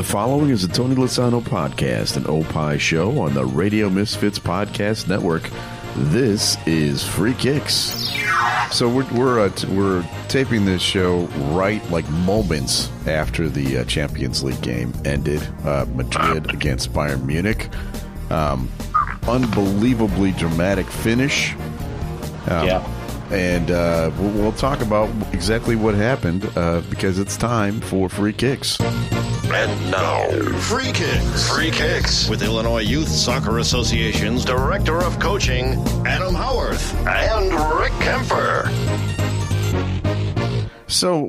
The following is a Tony Lasano podcast, an Opie show on the Radio Misfits Podcast Network. This is Free Kicks. So we're taping this show right like moments after the Champions League game ended. Madrid against Bayern Munich. Unbelievably dramatic finish. And we'll talk about exactly what happened because it's time for Free Kicks. And now, Free Kicks. Free Kicks with Illinois Youth Soccer Association's Director of Coaching, Adam Howarth, and Rick Kemper. So,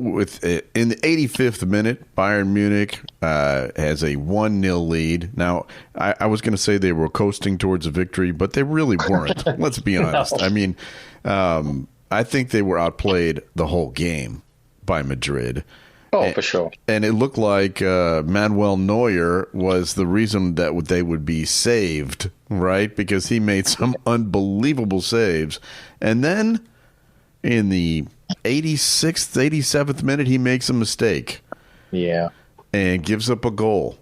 in the 85th minute, Bayern Munich has a 1-0 lead. Now, I was going to say they were coasting towards a victory, but they really weren't. Let's be honest. I mean, I think they were outplayed the whole game by Madrid. Oh, for sure. And it looked like Manuel Neuer was the reason that they would be saved, right? Because he made some unbelievable saves. And then in the 86th, 87th minute, he makes a mistake. Yeah. And gives up a goal.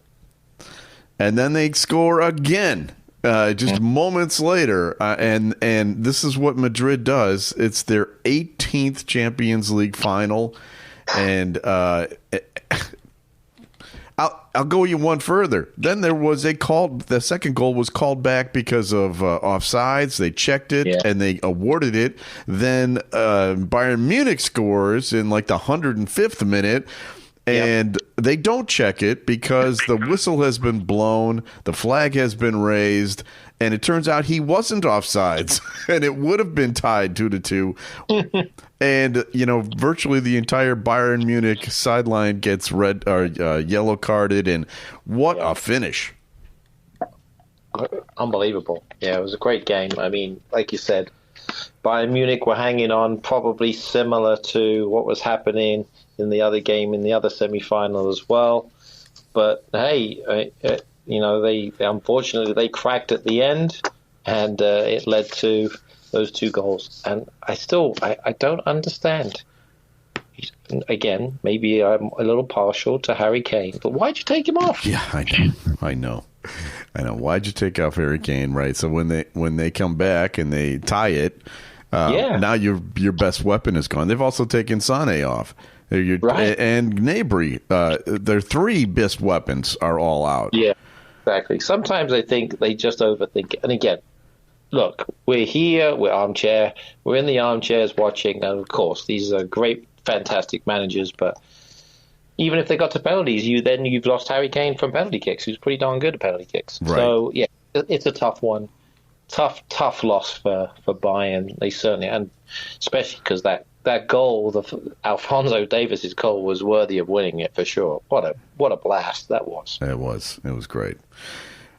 And then they score again. Just moments later, and this is what Madrid does. It's their 18th Champions League final, and I'll go you one further. Then there was the second goal was called back because of offsides. They checked it and they awarded it. Then Bayern Munich scores in like the 105th minute. And they don't check it because the whistle has been blown, the flag has been raised, and it turns out he wasn't offsides, and it would have been tied 2-2. And virtually the entire Bayern Munich sideline gets red or yellow carded, and what a finish! Unbelievable. Yeah, it was a great game. I mean, like you said, Bayern Munich were hanging on, probably similar to what was happening in the other game, in the other semi-final as well. But hey, they unfortunately they cracked at the end, and it led to those two goals. And I don't understand. Again, maybe I'm a little partial to Harry Kane, but why'd you take him off? Yeah, I know. Why'd you take off Harry Kane? Right. So when they come back and they tie it, now your best weapon is gone. They've also taken Sané off. And Gnabry, their three best weapons are all out. Yeah, exactly. Sometimes I think they just overthink it. And again, look, we're here, we're in the armchairs watching, and of course, these are great, fantastic managers, but even if they got to penalties, you've lost Harry Kane from penalty kicks, who's pretty darn good at penalty kicks. Right. So, yeah, it's a tough one. Tough loss for Bayern. They certainly, and especially because that goal, Alphonso Davies' goal, was worthy of winning it for sure. What a blast that was. It was great.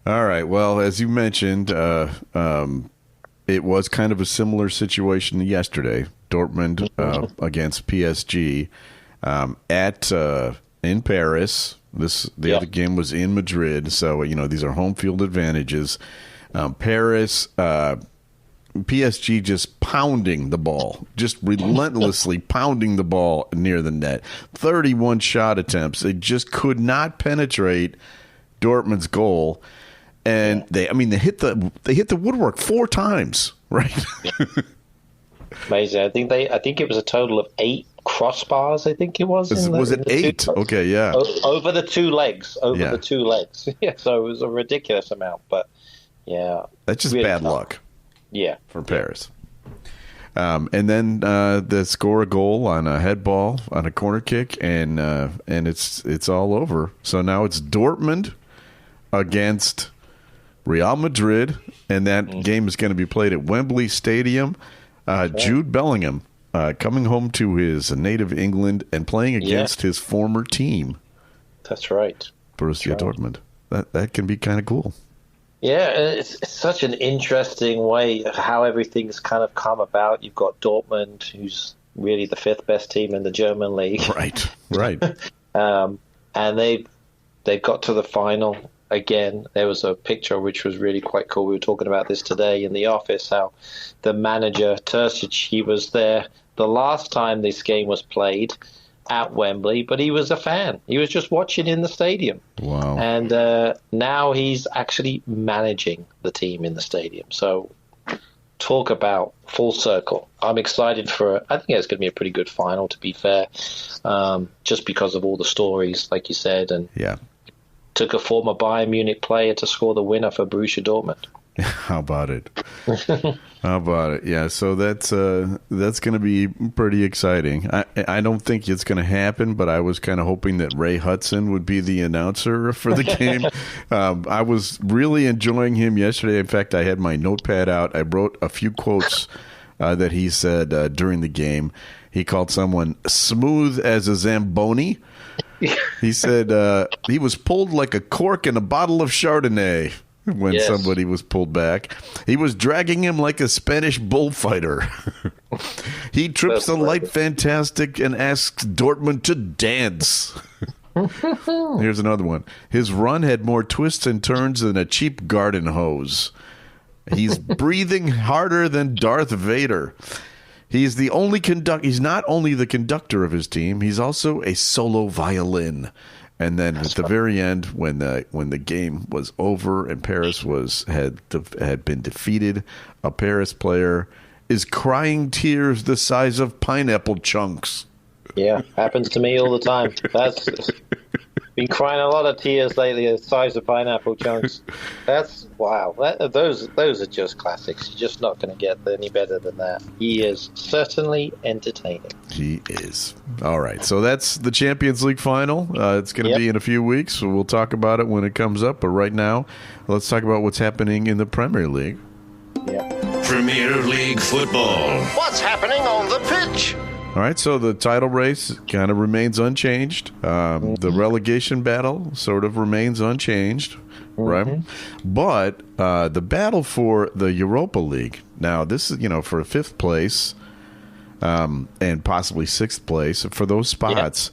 All right. Well, as you mentioned, it was kind of a similar situation yesterday. Dortmund against PSG in Paris. The other game was in Madrid, so these are home field advantages. Paris. PSG just pounding the ball, just relentlessly pounding the ball near the net. 31 shot attempts. They just could not penetrate Dortmund's goal. And they hit the woodwork 4 times, right? Amazing. I think it was a total of 8 crossbars. I think it was. Was it 8? Okay, yeah. Over the two legs. The two legs. Yeah. So it was a ridiculous amount, but yeah, that's just really bad luck. Yeah, for Paris. And then they score a goal on a head ball on a corner kick, and it's all over. So now it's Dortmund against Real Madrid, and that game is going to be played at Wembley Stadium. Jude Bellingham coming home to his native England and playing against his former team. That's right. Borussia Dortmund. That can be kind of cool. Yeah, it's such an interesting way how everything's kind of come about. You've got Dortmund, who's really the 5th best team in the German league. Right. And they've got to the final again. There was a picture which was really quite cool. We were talking about this today in the office, how the manager, Terzic, he was there the last time this game was played, at Wembley, but he was a fan. He was just watching in the stadium. Wow. And now he's actually managing the team in the stadium. So talk about full circle. I'm excited I think it's going to be a pretty good final, to be fair, just because of all the stories, like you said. And took a former Bayern Munich player to score the winner for Borussia Dortmund. How about it? How about it? Yeah, so that's going to be pretty exciting. I don't think it's going to happen, but I was kind of hoping that Ray Hudson would be the announcer for the game. I was really enjoying him yesterday. In fact, I had my notepad out. I wrote a few quotes that he said during the game. He called someone smooth as a Zamboni. He said he was pulled like a cork in a bottle of Chardonnay. When somebody was pulled back, he was dragging him like a Spanish bullfighter. He trips the light fantastic and asks Dortmund to dance. Here's another one. His run had more twists and turns than a cheap garden hose. He's breathing harder than Darth Vader. He's the only He's not only the conductor of his team, he's also a solo violin. And then at the very end, when the game was over and Paris had been defeated, a Paris player is crying tears the size of pineapple chunks. Yeah, happens to me all the time. That's been crying a lot of tears lately, the size of pineapple chunks. That's wow. Those are just classics. You're just not going to get any better than that. He is certainly entertaining. He is. All right, so that's the Champions League final. It's going to be in a few weeks, so we'll talk about it when it comes up. But right now, let's talk about what's happening in the Premier League. Yeah. Premier League football. What's happening on the pitch? All right, so the title race kind of remains unchanged. The relegation battle sort of remains unchanged, right? But the battle for the Europa League, now this is, for fifth place and possibly sixth place for those spots,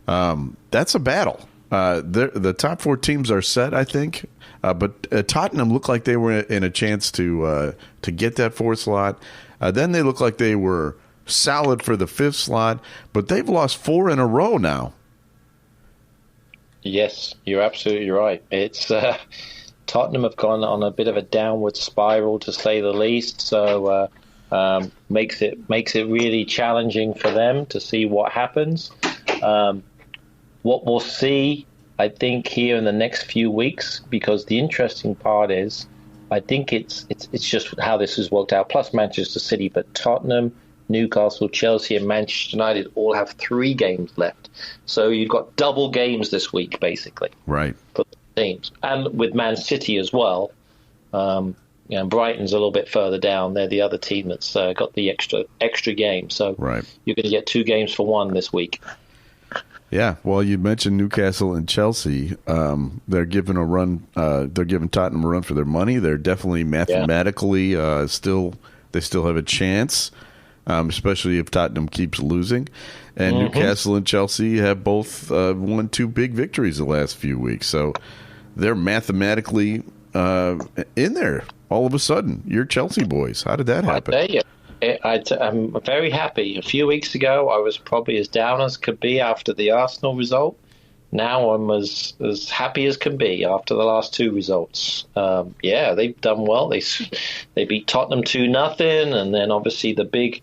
that's a battle. The top four teams are set, I think, but Tottenham looked like they were in a chance to get that fourth slot. Then they looked like they were solid for the fifth slot, but they've lost 4 in a row now. Yes, you're absolutely right. It's Tottenham have gone on a bit of a downward spiral, to say the least. So makes it really challenging for them to see what happens. What we'll see, I think, here in the next few weeks, because the interesting part is, I think it's just how this has worked out. Plus Manchester City, but Tottenham, Newcastle, Chelsea, and Manchester United all have 3 games left. So you've got double games this week, basically. Right. For the teams. And with Man City as well. Brighton's a little bit further down. They're the other team that's got the extra game. So you're going to get 2 games for 1 this week. Yeah, well, you mentioned Newcastle and Chelsea. They're giving they're giving Tottenham a run for their money. They're definitely mathematically still have a chance. Especially if Tottenham keeps losing. And Newcastle and Chelsea have both won 2 big victories the last few weeks. So they're mathematically in there all of a sudden. You're Chelsea boys. How did that happen? I tell you, I'm very happy. A few weeks ago, I was probably as down as could be after the Arsenal result. Now I'm as happy as can be after the last 2 results. They've done well. They beat Tottenham 2-0, and then obviously the big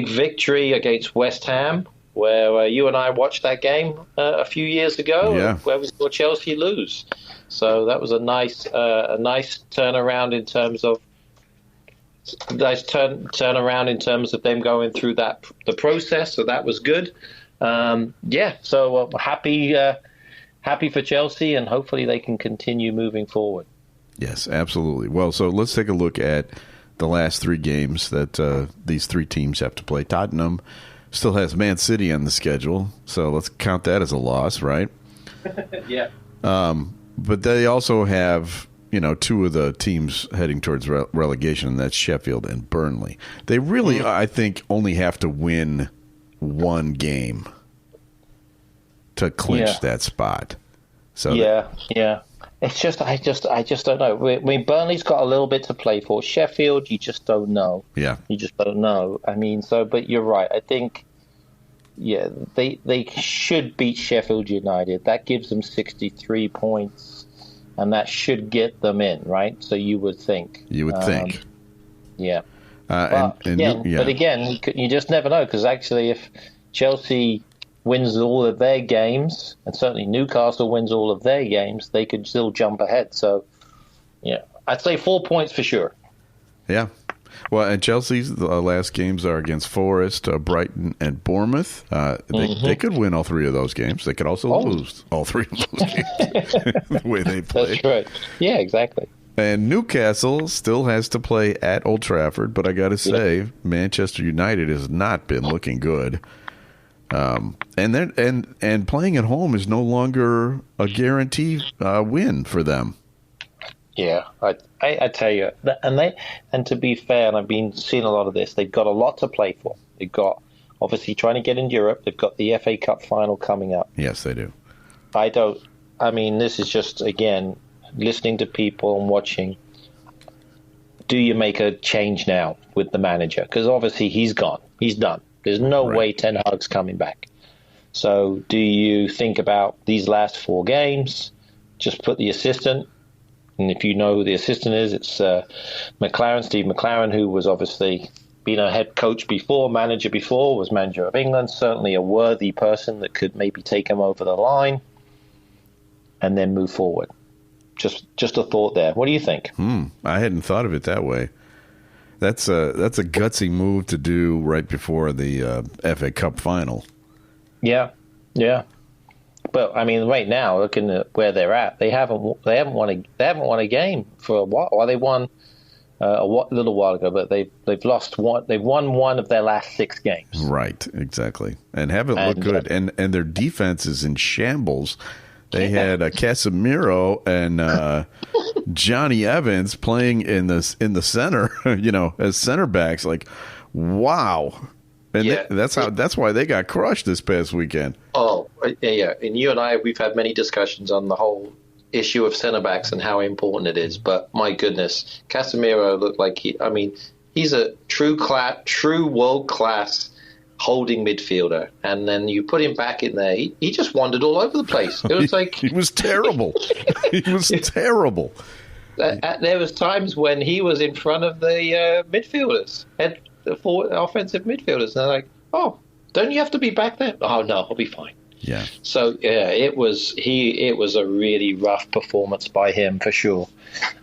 victory against West Ham, where you and I watched that game a few years ago, where we saw Chelsea lose. So that was a nice turnaround in terms of them going through the process. So that was good. So happy for Chelsea, and hopefully they can continue moving forward. Yes, absolutely. Well, so let's take a look at the last 3 games that these 3 teams have to play. Tottenham still has Man City on the schedule, so let's count that as a loss, right? Yeah. But they also have 2 of the teams heading towards relegation, and that's Sheffield and Burnley. They really, I think, only have to win 1 game to clinch that spot. So it's just I just don't know. I mean, Burnley's got a little bit to play for. Sheffield, you just don't know. Yeah, you just don't know. I mean, but you're right. I think yeah, they should beat Sheffield United. That gives them 63 points, and that should get them in, right? So you would think. You would think. Yeah. But again, you just never know, because actually if Chelsea wins all of their games, and certainly Newcastle wins all of their games, they could still jump ahead. So, yeah, I'd say 4 points for sure. Yeah. Well, and Chelsea's last games are against Forest, Brighton, and Bournemouth. They could win all three of those games. They could also lose all three of those games the way they play. That's right. Yeah, exactly. And Newcastle still has to play at Old Trafford, but I got to say, Manchester United has not been looking good. And playing at home is no longer a guaranteed win for them. Yeah, I tell you, and to be fair, and I've been seeing a lot of this, they've got a lot to play for. They've got obviously trying to get in Europe. They've got the FA Cup final coming up. Yes, they do. This is just, again, listening to people and watching. Do you make a change now with the manager? Because obviously he's gone. He's done. There's no way Ten Hag's coming back. So do you think about these last 4 games? Just put the assistant. And if you know who the assistant is, it's Steve McLaren, who was obviously been a head coach before, manager before, was manager of England, certainly a worthy person that could maybe take him over the line and then move forward. Just a thought there. What do you think? I hadn't thought of it that way. That's a gutsy move to do right before the FA Cup final. Yeah. But I mean, right now, looking at where they're at, they haven't won a game for a while. Well, they won a little while ago, but they've lost one. They've won one of their last 6 games. Right, exactly, and haven't looked good. And their defense is in shambles. They had Casemiro and Johnny Evans playing in the center, as center backs. Like, wow. And that's why they got crushed this past weekend. Oh, yeah. And you and I, we've had many discussions on the whole issue of center backs and how important it is. But my goodness, Casemiro looked like he's a true world class holding midfielder. And then you put him back in there, he just wandered all over the place. It was like he was terrible. He was terrible. There was times when he was in front of the midfielders. The 4 offensive midfielders, and they're like, "Oh, don't you have to be back there?" "Oh no, I'll be fine." Yeah. So yeah, it was a really rough performance by him for sure.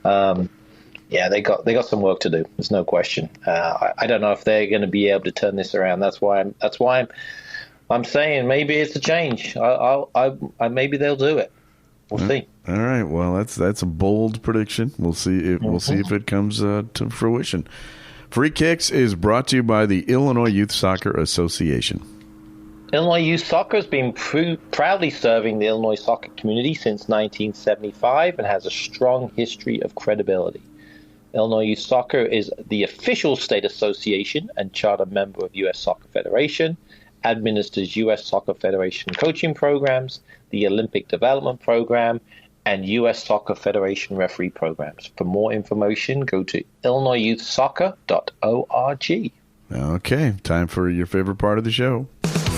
They got some work to do. There's no question. I don't know if they're going to be able to turn this around. That's why I'm saying maybe it's a change. Maybe they'll do it. We'll see. All right. Well, that's a bold prediction. We'll see if it comes to fruition. Free Kicks is brought to you by the Illinois Youth Soccer Association. Illinois Youth Soccer has been proudly serving the Illinois soccer community since 1975 and has a strong history of credibility. Illinois Youth Soccer is the official state association and charter member of U.S. Soccer Federation, administers U.S. Soccer Federation coaching programs, the Olympic Development Program, and U.S. Soccer Federation referee programs. For more information, go to illinoisyouthsoccer.org. Okay, time for your favorite part of the show.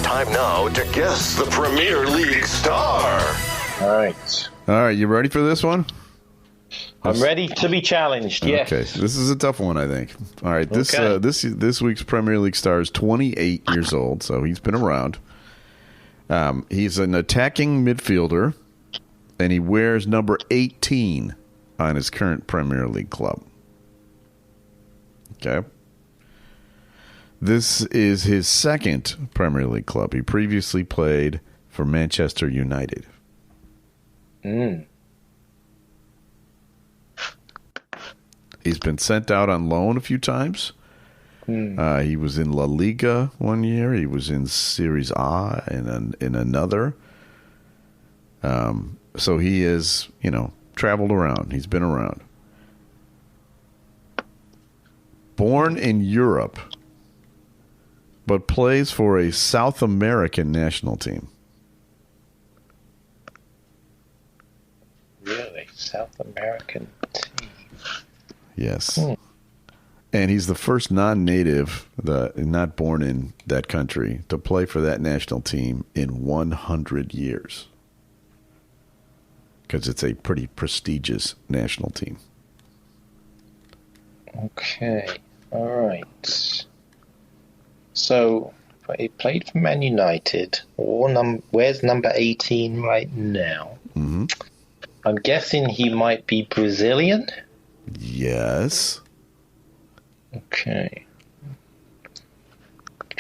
Time now to guess the Premier League star. All right, you ready for this one? I'm ready to be challenged, yes. Okay, this is a tough one, I think. All right, this week's Premier League star is 28 years old, so he's been around. He's an attacking midfielder, and he wears number 18 on his current Premier League club. Okay. This is his second Premier League club. He previously played for Manchester United. He's been sent out on loan a few times. He was in La Liga one year. He was in Series A in another. So he is, traveled around. He's been around. Born in Europe, but plays for a South American national team. Really? South American team? Yes. And he's the first non-native, not born in that country, to play for that national team in 100 years. Because it's a pretty prestigious national team. Okay. All right. So he played for Man United. Where's number 18 right now? Mm-hmm. I'm guessing he might be Brazilian. Yes. Okay.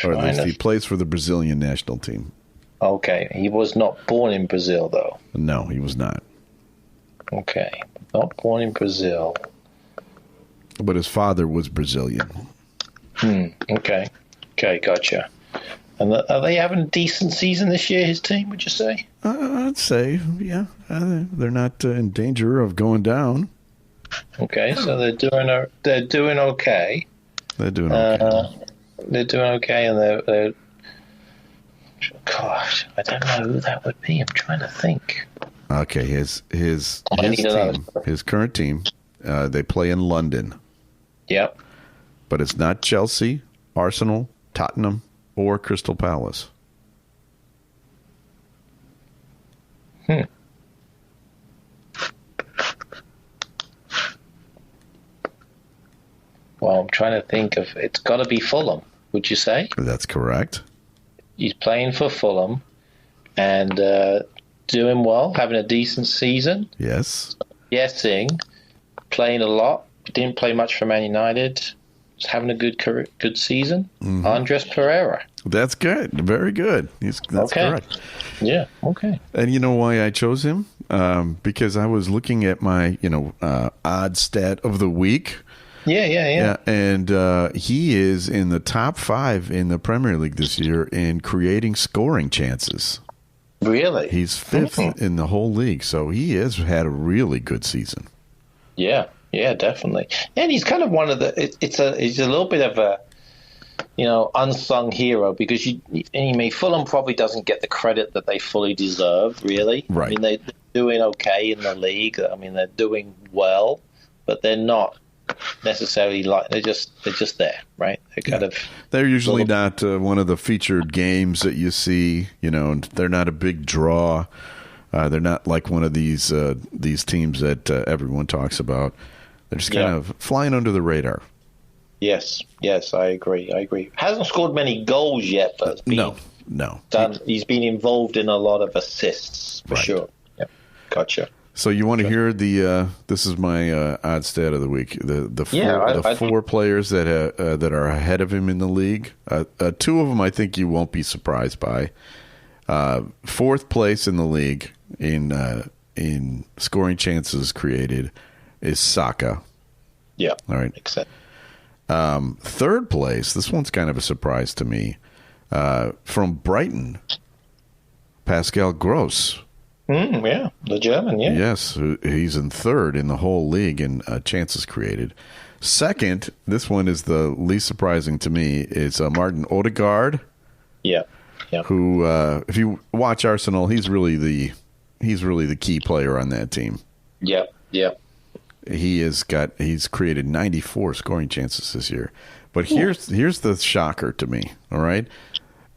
Or at least he plays for the Brazilian national team. Okay. He was not born in Brazil, though. No, he was not. Okay. Not born in Brazil. But his father was Brazilian. Okay. Okay, gotcha. And are they having a decent season this year, his team, would you say? I'd say, yeah. They're not in danger of going down. Okay, so they're doing okay. They're doing okay. They're doing okay, and they're. Gosh, I don't know who that would be. I'm trying to think. Okay, his team, his current team, they play in London. Yep. But it's not Chelsea, Arsenal, Tottenham, or Crystal Palace. Well, I'm trying to think of. It's got to be Fulham. Would you say? That's correct. He's playing for Fulham, and doing well, having a decent season. Yes. Guessing, playing a lot. Didn't play much for Man United. Just having a good season. Mm-hmm. Andres Pereira. That's good. Very good. That's okay. Correct. Yeah. Okay. And you know why I chose him? Because I was looking at my, odd stat of the week. Yeah. And he is in the top 5 in the Premier League this year in creating scoring chances. Really? He's 5th in the whole league, so he has had a really good season. Yeah, definitely. And he's kind of one of the. He's a little bit of a, unsung hero because Fulham probably doesn't get the credit that they fully deserve. Really, right? I mean, they're doing okay in the league. I mean, they're doing well, but they're not necessarily they're just there, right? They're usually not one of the featured games that you see. They're not a big draw. They're not like one of these teams that everyone talks about. They're just kind of flying under the radar. Yes, I agree. Hasn't scored many goals yet, but no. He's been involved in a lot of assists for sure. Yep, gotcha. So you want to hear this is my odd stat of the week. The 4 players that are ahead of him in the league. 2 of them I think you won't be surprised by. 4th place in the league in scoring chances created is Saka. Yeah. All right. Makes sense. 3rd place. This one's kind of a surprise to me. From Brighton, Pascal Gross. Yeah, the German, yeah. Yes, he's in 3rd in the whole league in chances created. 2nd, this one is the least surprising to me, is Martin Odegaard. Yeah. Who, if you watch Arsenal, he's really the key player on that team. Yeah. He's created 94 scoring chances this year. But here's the shocker to me, all right?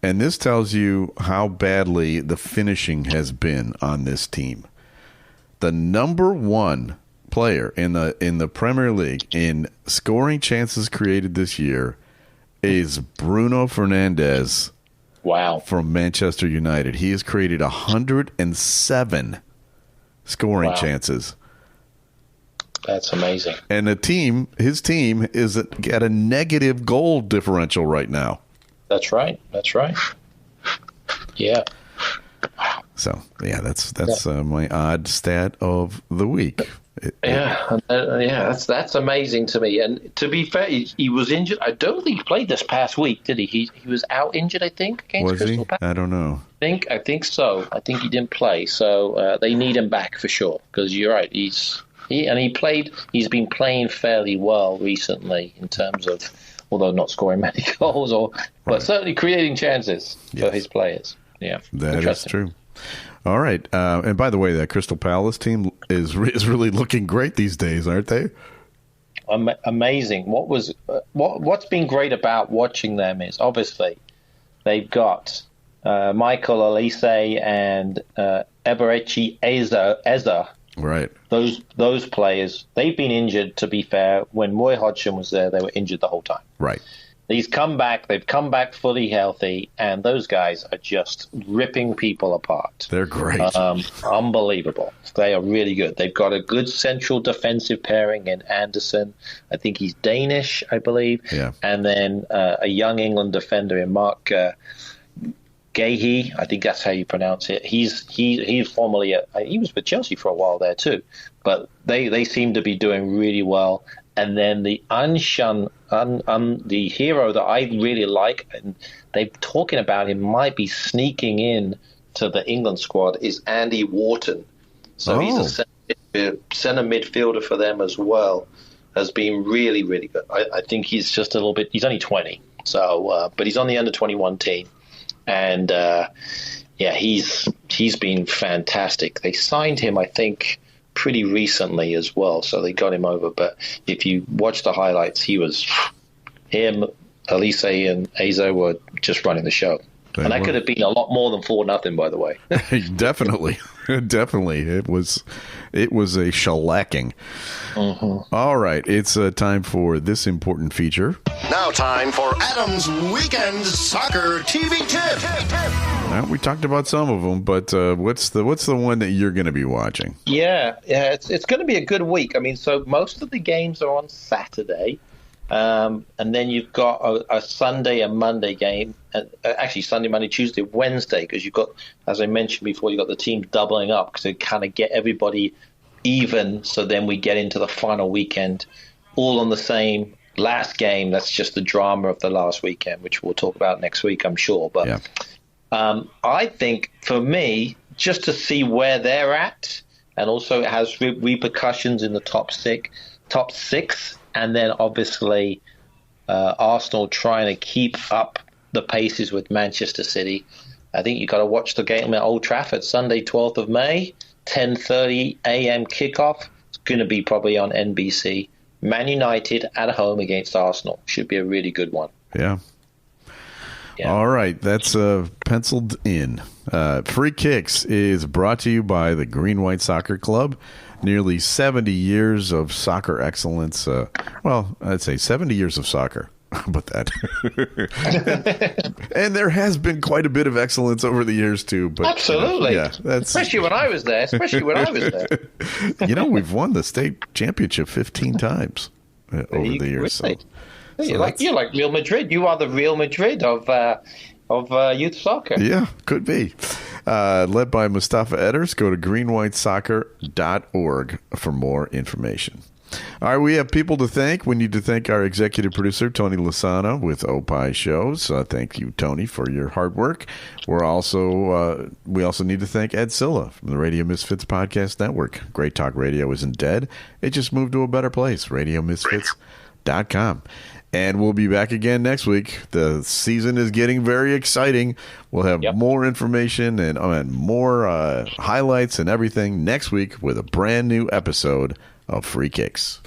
And this tells you how badly the finishing has been on this team. The number 1 player in the Premier League in scoring chances created this year is Bruno Fernandes. Wow. From Manchester United. He has created 107 scoring chances. That's amazing. And his team is at a negative goal differential right now. That's right. Yeah. So, that's my odd stat of the week. That's amazing to me. And to be fair, he was injured. I don't think he played this past week, did he? He was out injured, I think, against Crystal Palace. I don't know. I think so. I think he didn't play. So they need him back for sure. Because you're right. He's been playing fairly well recently in terms of, although not scoring many goals, but certainly creating chances for his players. Yeah, that is true. All right, and by the way, that Crystal Palace team is really looking great these days, aren't they? amazing. What's been great about watching them is obviously they've got Michael Olise and Eberechi Eza. Right. Those players, they've been injured, to be fair. When Roy Hodgson was there, they were injured the whole time. Right. They've come back fully healthy, and those guys are just ripping people apart. They're great. Unbelievable. They are really good. They've got a good central defensive pairing in Anderson. I think he's Danish, I believe. Yeah. And then a young England defender in Mark Gahey. I think that's how you pronounce it. He's formerly he was with Chelsea for a while there too. But they seem to be doing really well. And then the the hero that I really like, and they're talking about him might be sneaking in to the England squad, is Andy Wharton. So he's a center midfielder for them as well. Has been really, really good. I think he's just a little bit. He's only 20, so but he's on the under-21 team, and he's been fantastic. They signed him, I think, pretty recently as well, so they got him over. But if you watch the highlights, him, Olise, and Eza were just running the show. And that could have been a lot more than 4-0, by the way. Definitely. It was a shellacking. Mm-hmm. All right. It's time for this important feature. Now time for Adam's Weekend Soccer TV Tip. Now, we talked about some of them, but what's the one that you're going to be watching? Yeah, it's going to be a good week. I mean, so most of the games are on Saturday. And then you've got a Sunday and Monday game, actually Sunday, Monday, Tuesday, Wednesday, because you've got, as I mentioned before, you've got the teams doubling up because they kind of get everybody even. So then we get into the final weekend, all on the same last game. That's just the drama of the last weekend, which we'll talk about next week, I'm sure. But I think for me, just to see where they're at, and also it has repercussions in the top six. And then, obviously, Arsenal trying to keep up the paces with Manchester City. I think you've got to watch the game at Old Trafford, Sunday, 12th of May, 10:30 a.m. kickoff. It's going to be probably on NBC. Man United at home against Arsenal. Should be a really good one. Yeah. All right. That's penciled in. Free Kicks is brought to you by the Green White Soccer Club. Nearly 70 years of soccer excellence. Well, I'd say 70 years of soccer. How about that? And there has been quite a bit of excellence over the years, too. But, absolutely. That's... Especially when I was there. We've won the state championship 15 times over the years. So you're like Real Madrid. You are the Real Madrid of youth soccer. Yeah, could be. Led by Mustafa Edders. Go to greenwhitesoccer.org for more information. All right, we have people to thank. We need to thank our executive producer, Tony Lasana, with Opie Shows. Thank you, Tony, for your hard work. We also need to thank Ed Silla from the Radio Misfits Podcast Network. Great Talk Radio isn't dead. It just moved to a better place, radiomisfits.com. And we'll be back again next week. The season is getting very exciting. We'll have more information and more highlights and everything next week with a brand new episode of Free Kicks.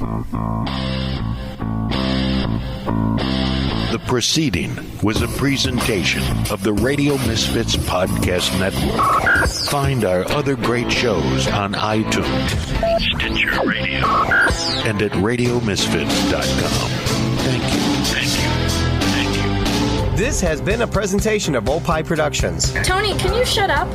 The proceeding was a presentation of the Radio Misfits Podcast Network. Find our other great shows on iTunes, Stitcher Radio, and at radiomisfits.com. Thank you. This has been a presentation of Opie Productions. Tony, can you shut up?